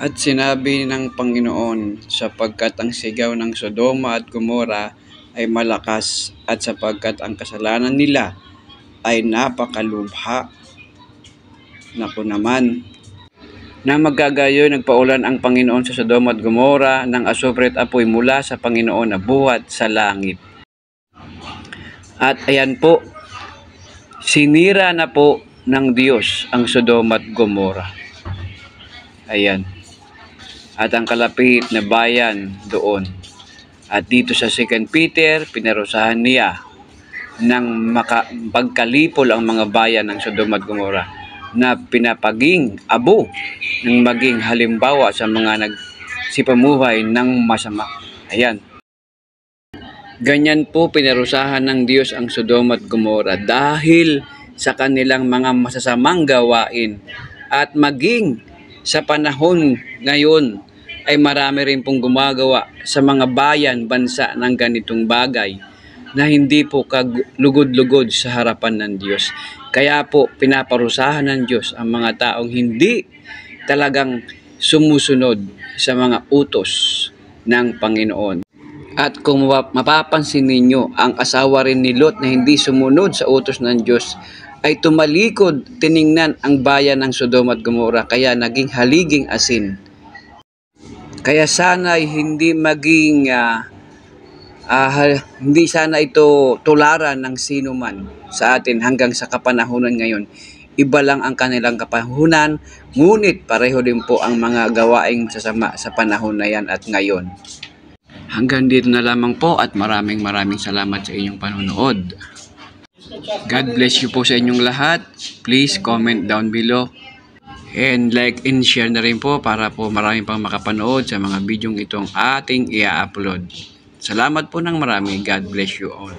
At sinabi ng Panginoon, sapagkat ang sigaw ng Sodoma at Gomora ay malakas at sapagkat ang kasalanan nila ay napakalubha. Naku naman. Na magagayo, nagpaulan ang Panginoon sa Sodoma at Gomora ng asupre at apoy mula sa Panginoon na buhat sa langit. At ayan po, sinira na po ng Diyos ang Sodoma at Gomora. Ayan. At ang kalapit na bayan doon. At dito sa 2 Peter, pinarusahan niya ng pagkalipol ang mga bayan ng Sodoma at Gomora na pinapaging abo ng maging halimbawa sa mga nagsipamuhay ng masama. Ayan. Ganyan po pinarusahan ng Diyos ang Sodoma at Gomora dahil sa kanilang mga masasamang gawain. At maging sa panahon ngayon ay marami rin pong gumagawa sa mga bayan, bansa ng ganitong bagay na hindi po kalugod-lugod sa harapan ng Diyos. Kaya po pinaparusahan ng Diyos ang mga taong hindi talagang sumusunod sa mga utos ng Panginoon. At kung mapapansin ninyo, ang asawa rin ni Lot na hindi sumunod sa utos ng Diyos ay tumalikod, tiningnan ang bayan ng Sodoma at Gomora, kaya naging haliging asin. Kaya sana ay hindi maging hindi sana ito tularan ng sino man sa atin hanggang sa kapanahunan ngayon. Iba lang ang kanilang kapanahunan, ngunit pareho din po ang mga gawaing masasama sa panahon na yan at ngayon. Hanggang dito na lamang po at maraming salamat sa inyong panonood. God bless you po sa inyong lahat. Please comment down below. And like and share na rin po para po marami pang makapanood sa mga bidyong itong ating i-upload. Salamat po ng marami. God bless you all.